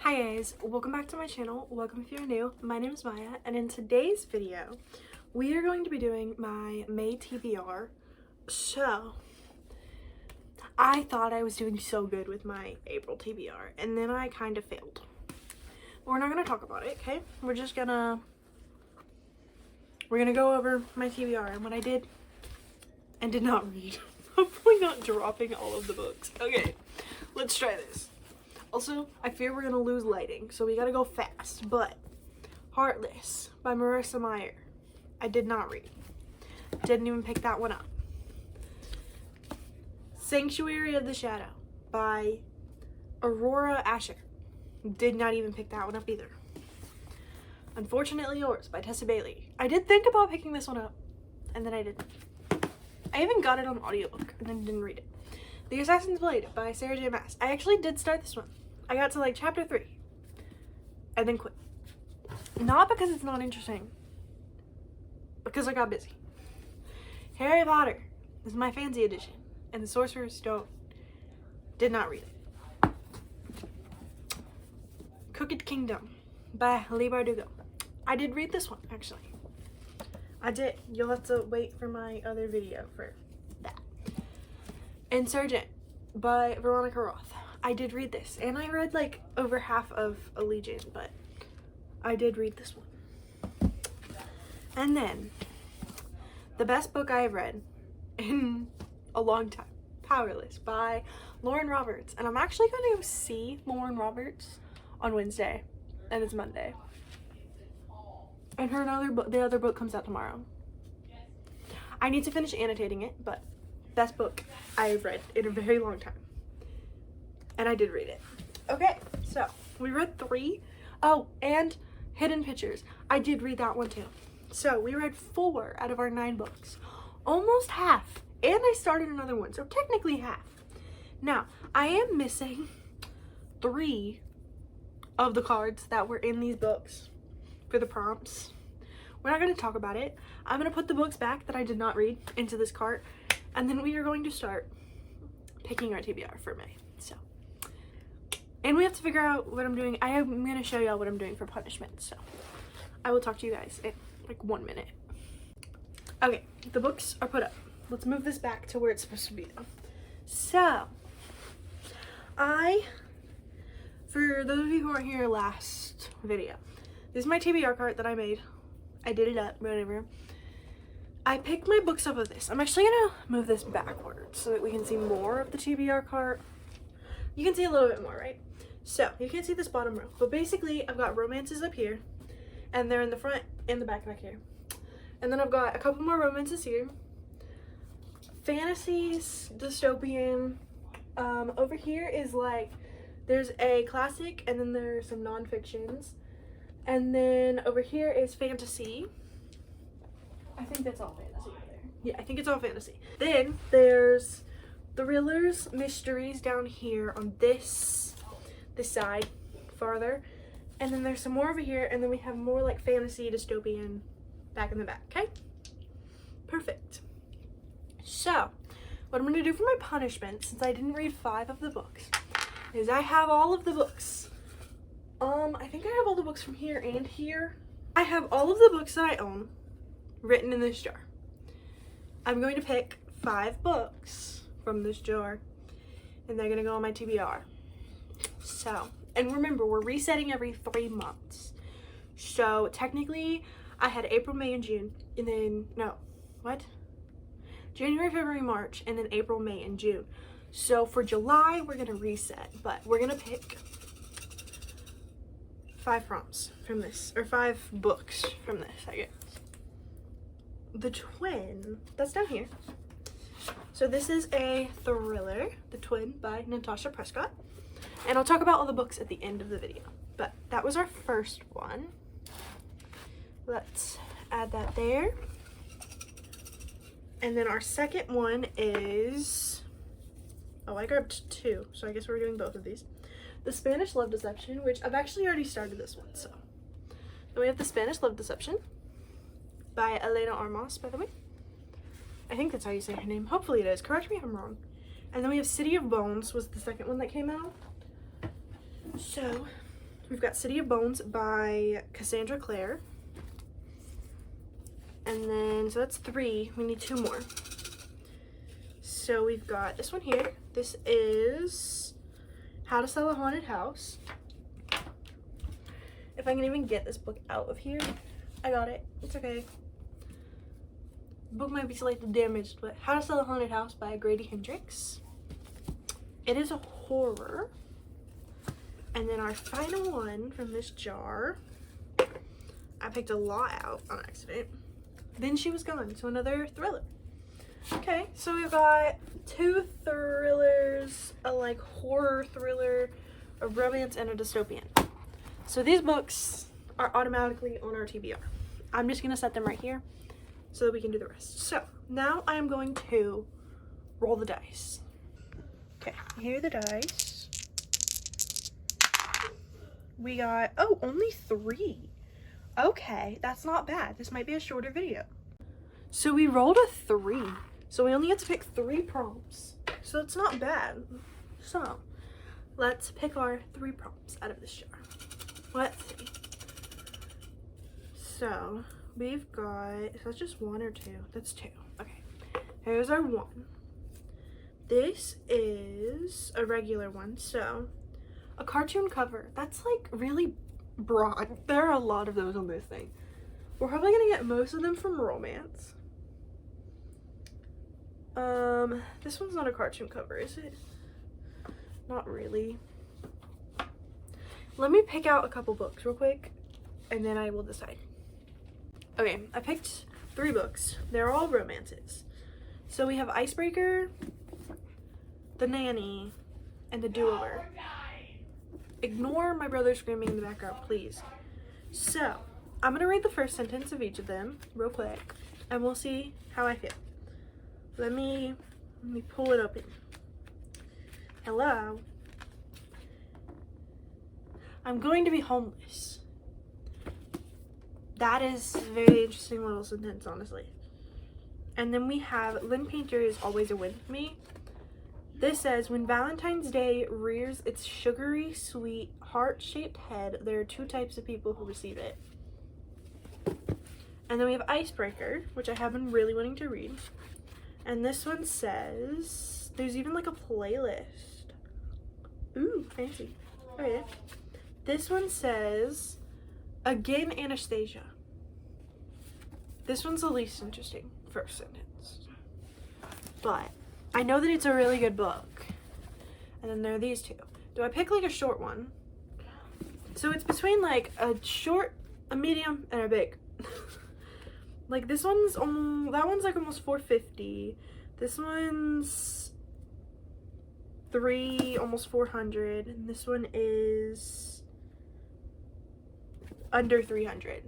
Hi guys, welcome back to my channel. Welcome if you're new. My name is Maya, and in today's video we are going to be doing my May TBR. So I thought I was doing so good with my April TBR, and then I kind of failed. We're not going to talk about it, okay? We're gonna go over my TBR and what I did and did not read. Hopefully not dropping all of the books. Okay, let's try this. Also, I fear we're gonna lose lighting, so we gotta go fast. But Heartless by Marissa Meyer, I did not read. Didn't even pick that one up. Sanctuary of the Shadow by Aurora Asher, did not even pick that one up either. Unfortunately Yours by Tessa Bailey. I did think about picking this one up, and then I didn't. I even got it on audiobook and then didn't read it. The Assassin's Blade by Sarah J. Maas. I actually did start this one. I got to like chapter 3 and then quit. Not because it's not interesting, because I got busy. Harry Potter is my fancy edition, and the Sorcerer's Stone, did not read it. Crooked Kingdom by Leigh Bardugo. I did read this one, actually. I did. You'll have to wait for my other video for that. Insurgent by Veronica Roth. I did read this, and I read like over half of Allegiant, but I did read this one. And then the best book I have read in a long time, Powerless by Lauren Roberts. And I'm actually going to go see Lauren Roberts on Wednesday, and it's Monday. And her the other book comes out tomorrow. I need to finish annotating it, but best book I've read in a very long time. And I did read it. Okay, so we read 3. Oh, and Hidden Pictures. I did read that one too. So we read 4 out of our 9 books. Almost half. And I started another one, so technically half. Now, I am missing 3 of the cards that were in these books for the prompts. We're not going to talk about it. I'm going to put the books back that I did not read into this cart, and then we are going to start picking our TBR for May. So, and we have to figure out what I'm doing. I am going to show y'all what I'm doing for punishment, so I will talk to you guys in like 1 minute. Okay, the books are put up. Let's move this back to where it's supposed to be though. So, for those of you who weren't here last video, this is my TBR cart that I made. I did it up, whatever. I picked my books up of this. I'm actually gonna move this backwards so that we can see more of the TBR cart. You can see a little bit more, right? So, you can't see this bottom row, but basically I've got romances up here, and they're in the front and the back here. And then I've got a couple more romances here. Fantasies, dystopian. Over here is like, there's a classic, and then there's some non-fictions. And then over here is fantasy. I think that's all fantasy over there. Yeah, I think it's all fantasy. Then there's thrillers, mysteries down here on this side farther. And then there's some more over here, and then we have more like fantasy, dystopian back in the back, okay? Perfect. So, what I'm gonna do for my punishment, since I didn't read 5 of the books, is I have all of the books. I think I have all the books from here and here. I have all of the books that I own written in this jar. I'm going to pick 5 books from this jar, and they're gonna go on my TBR. So, and remember, we're resetting every 3 months. So technically, I had April, May, and June, and then, no, what? January, February, March, and then April, May, and June. So for July, we're gonna reset, but we're gonna pick 5 prompts from this, or 5 books from this, I guess. The Twin, that's down here. So this is a thriller, The Twin by Natasha Prescott. And I'll talk about all the books at the end of the video. But that was our first one. Let's add that there. And then our second one is, oh, I grabbed 2, so I guess we're doing both of these. The Spanish Love Deception, which I've actually already started this one, so. Then we have The Spanish Love Deception by Elena Armas, by the way. I think that's how you say her name. Hopefully it is. Correct me if I'm wrong. And then we have City of Bones was the second one that came out. So We've got City of Bones by Cassandra Clare. And then, so that's 3. We need 2 more. So we've got this one here. This is How to Sell a Haunted House. If I can even get this book out of here. I got it. It's okay. The book might be slightly damaged, but How to Sell a Haunted House by Grady Hendrix. It is a horror. And then our final one from this jar, I picked a lot out on accident. Then She Was Gone, so another thriller. Okay, so we've got 2 thrillers, a like horror thriller, a romance, and a dystopian. So these books are automatically on our TBR. I'm just gonna set them right here so that we can do the rest. So now I am going to roll the dice. Okay, here are the dice. We got, oh, only 3. Okay, that's not bad. This might be a shorter video. So we rolled a 3. So we only get to pick 3 prompts. So it's not bad. So let's pick our 3 prompts out of this jar. Let's see. So we've got, is that just 1 or 2? That's 2. Okay, here's our 1. This is a regular one, so a cartoon cover. That's like really broad. There are a lot of those on this thing. We're probably gonna get most of them from romance. This one's not a cartoon cover, is it? Not really. Let me pick out a couple books real quick, and then I will decide. Okay, I picked 3 books. They're all romances. So we have Icebreaker, The Nanny, and The Do-Over. Ignore my brother screaming in the background, please. So, I'm gonna read the first sentence of each of them real quick, and we'll see how I feel. Let me pull it open. Hello. I'm going to be homeless. That is a very interesting little sentence, honestly. And then we have Lynn Painter is always a win with me. This says, when Valentine's Day rears its sugary, sweet, heart-shaped head, there are 2 types of people who receive it. And then we have Icebreaker, which I have been really wanting to read. And this one says, there's even like a playlist. Ooh, fancy. Okay. This one says, again, Anastasia. This one's the least interesting, first sentence. But I know that it's a really good book. And then there are these 2. Do I pick like a short one? So it's between like a short, a medium, and a big. Like this one's that one's like almost $450. This one's almost $400, and this one is under $300.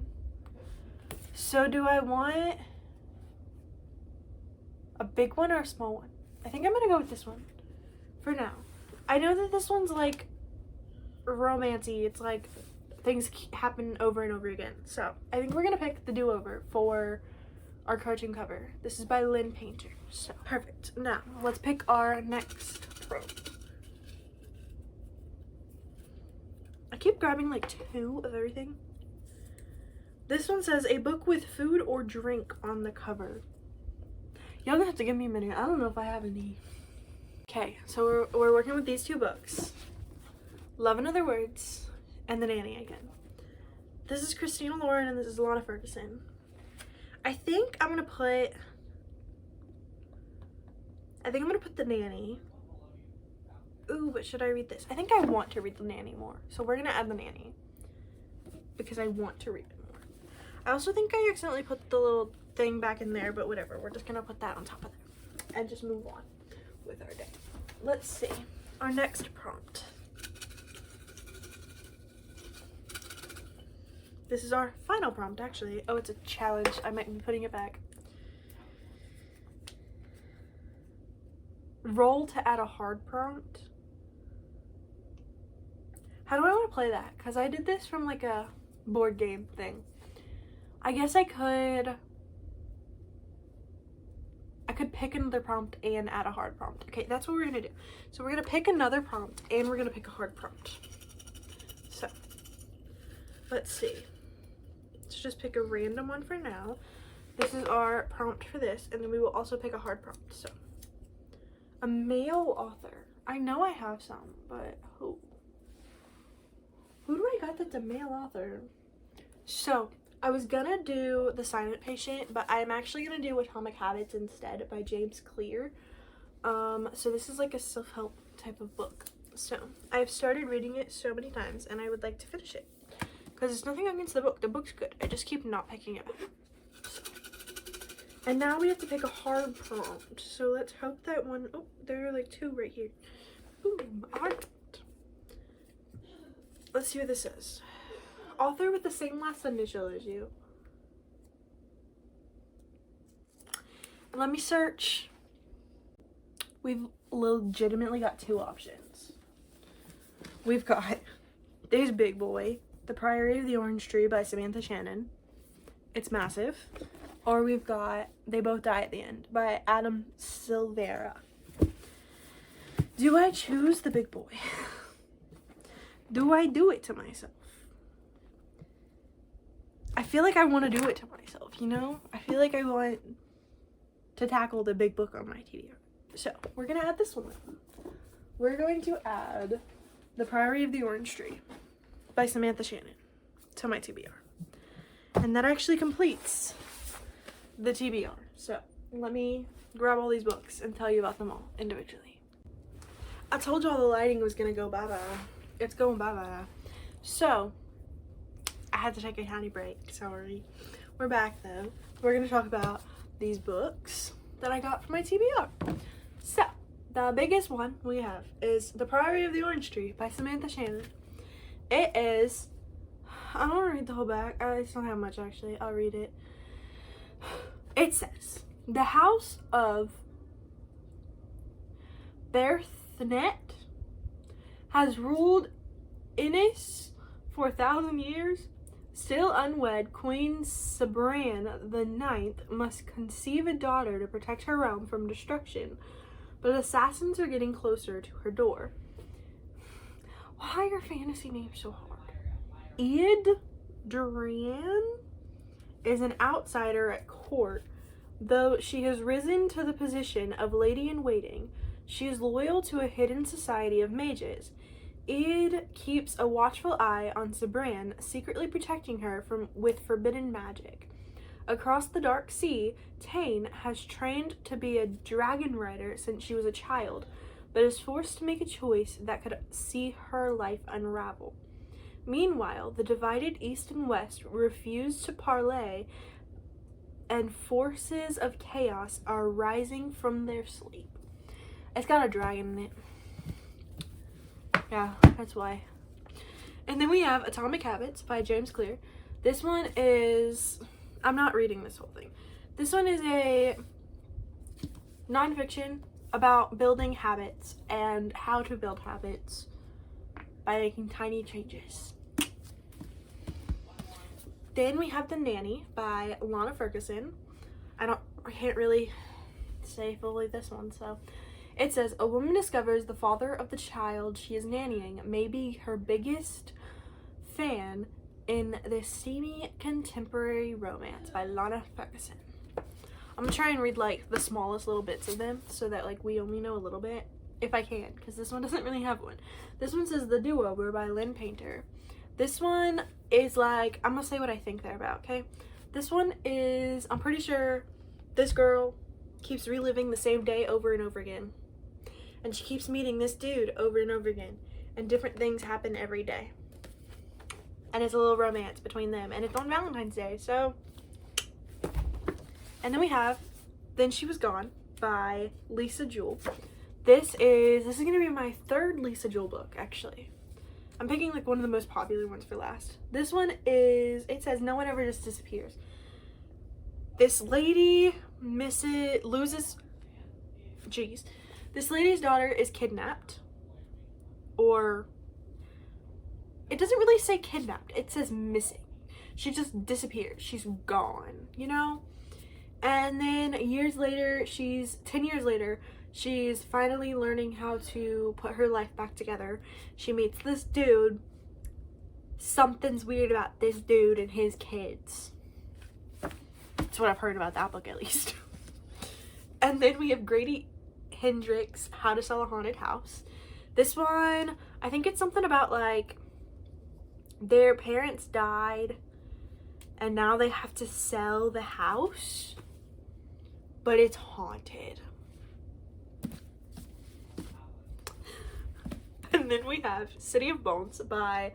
So do I want a big one or a small one? I think I'm gonna go with this one for now. I know that this one's like romancy. It's like things happen over and over again. So I think we're gonna pick The Do-Over for our cartoon cover. This is by Lynn Painter. So perfect. Now let's pick our next prompt. I keep grabbing like 2 of everything. This one says a book with food or drink on the cover. Y'all gonna have to give me a minute. I don't know if I have any. Okay, so we're working with these 2 books. Love and Other Words and The Nanny again. This is Christina Lauren and this is Lana Ferguson. I think I'm gonna put The Nanny. Ooh, but should I read this? I think I want to read The Nanny more. So we're gonna add The Nanny because I want to read it more. I also think I accidentally put the little thing back in there, but whatever. We're just gonna put that on top of there and just move on with our day. Let's see. Our next prompt. This is our final prompt, actually. Oh, it's a challenge. I might be putting it back. Roll to add a hard prompt. How do I want to play that? Because I did this from like a board game thing. I guess I could pick another prompt and add a hard prompt. Okay, that's what we're gonna do. So we're gonna pick another prompt and we're gonna pick a hard prompt. So let's see. Let's just pick a random one for now. This is our prompt for this, and then we will also pick a hard prompt. So, a male author. I know I have some, but who? Who do I got that's a male author? So, I was gonna do The Silent Patient, but I'm actually gonna do Atomic Habits instead by James Clear. So this is like a self-help type of book. So, I've started reading it so many times, and I would like to finish it. Because it's nothing against the book. The book's good. I just keep not picking it up. So. And now we have to pick a hard prompt. So let's hope that one... Oh, there are like two right here. Boom. Hard prompt. Let's see what this says. Author with the same last initial as you. Let me search. We've legitimately got two options. We've got this big boy, The Priory of the Orange Tree by Samantha Shannon. It's massive. Or we've got They Both Die at the End by Adam Silvera. Do I choose the big boy? Do I do it to myself? I feel like I want to do it to myself, you know? I feel like I want to tackle the big book on my TBR. So, we're going to add this one. We're going to add The Priory of the Orange Tree by Samantha Shannon to my TBR. And that actually completes the TBR. So, let me grab all these books and tell you about them all individually. I told y'all the lighting was going to go bye-bye. It's going bye-bye. So, I had to take a tiny break, sorry. We're back though. We're going to talk about these books that I got for my TBR. So, the biggest one we have is The Priory of the Orange Tree by Samantha Shannon. It is, I don't want to read the whole back. I just don't have much actually. I'll read it. It says, the house of Berthnet has ruled Innis for 1,000 years. Still unwed, Queen Sabran the Ninth must conceive a daughter to protect her realm from destruction, but assassins are getting closer to her door. Why are fantasy names so hard? Ed Duran is an outsider at court. Though she has risen to the position of lady-in-waiting, she is loyal to a hidden society of mages. Ed keeps a watchful eye on Sabran, secretly protecting her with forbidden magic. Across the dark sea, Tane has trained to be a dragon rider since she was a child, but is forced to make a choice that could see her life unravel. Meanwhile, the divided East and West refuse to parley, and forces of chaos are rising from their sleep. It's got a dragon in it. Yeah, that's why. And then we have Atomic Habits by James Clear. This one is... I'm not reading this whole thing. This one is a nonfiction about building habits and how to build habits by making tiny changes. Then we have The Nanny by Lana Ferguson. I can't really say fully this one, so... It says, a woman discovers the father of the child she is nannying may be her biggest fan in this steamy contemporary romance by Lana Ferguson. I'm gonna try and read like the smallest little bits of them so that like we only know a little bit, if I can, because this one doesn't really have one. This one says The Do-Over by Lynn Painter. This one is like, I'm gonna say what I think they're about, okay? This one is, I'm pretty sure this girl keeps reliving the same day over and over again. And she keeps meeting this dude over and over again. And different things happen every day. And it's a little romance between them. And it's on Valentine's Day, so... And then we have Then She Was Gone by Lisa Jewell. This is going to be my third Lisa Jewell book, actually. I'm picking like one of the most popular ones for last. This one is, it says, no one ever just disappears. This lady this lady's daughter is kidnapped, or it doesn't really say kidnapped, it says missing. She just disappeared. She's gone, you know? And then 10 years later, she's finally learning how to put her life back together. She meets this dude something's weird about this dude and his kids. That's what I've heard about that book, at least. And then we have Grady Hendrix, How to Sell a Haunted House. This one, I think it's something about like their parents died and now they have to sell the house, but it's haunted. And then we have City of Bones by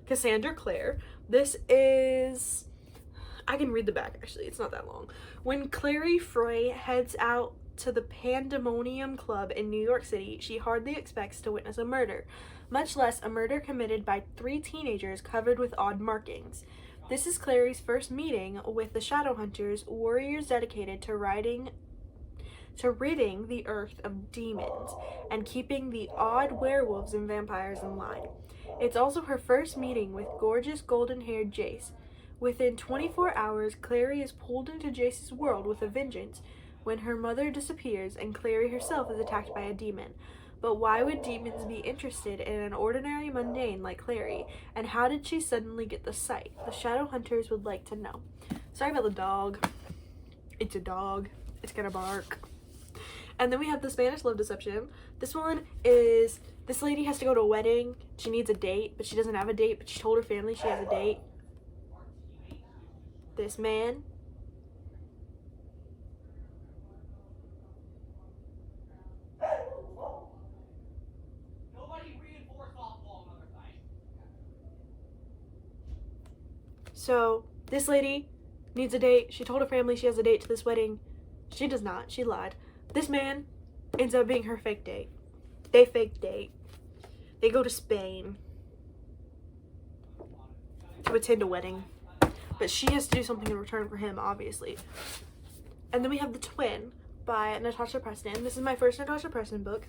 Cassandra Clare. This is, I can read the back actually, it's not that long. When Clary Frey heads out to the Pandemonium Club in New York City, she hardly expects to witness a murder, much less a murder committed by 3 teenagers covered with odd markings. This is Clary's first meeting with the Shadowhunters, warriors dedicated to ridding the earth of demons and keeping the odd werewolves and vampires in line. It's also her first meeting with gorgeous golden-haired Jace. Within 24 hours, Clary is pulled into Jace's world with a vengeance when her mother disappears and Clary herself is attacked by a demon. But why would demons be interested in an ordinary mundane like Clary? And how did she suddenly get the sight? The Shadowhunters would like to know. Sorry about the dog. It's a dog. It's gonna bark. And then we have The Spanish Love Deception. This one is, this lady has to go to a wedding. She needs a date, but she doesn't have a date, but she told her family she has a date. This man So this lady needs a date. She told her family she has a date to this wedding. She does not. She lied. This man ends up being her fake date. They fake date. They go to Spain to attend a wedding. But she has to do something in return for him, obviously. And then we have The Twin by Natasha Preston. This is my first Natasha Preston book.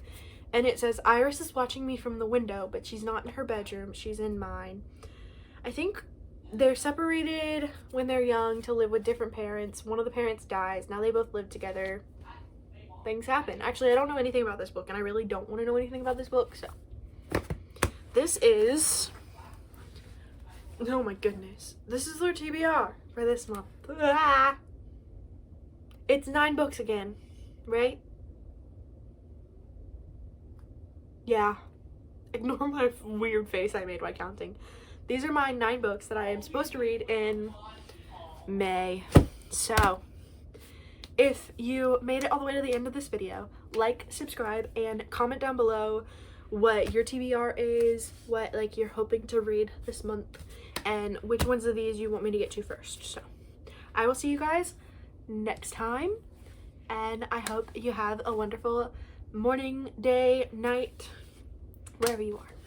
And it says, Iris is watching me from the window, but she's not in her bedroom. She's in mine. I think they're separated when they're young to live with different parents. One of the parents dies. Now they both live together. Things happen. Actually, I don't know anything about this book, and I really don't want to know anything about this book, so. This is, oh my goodness. This is their TBR for this month. Ah! It's 9 books again, right? Yeah. Ignore my weird face I made while counting. These are my 9 books that I am supposed to read in May. So, if you made it all the way to the end of this video, like, subscribe, and comment down below what your TBR is, what like you're hoping to read this month, and which ones of these you want me to get to first. So, I will see you guys next time, and I hope you have a wonderful morning, day, night, wherever you are.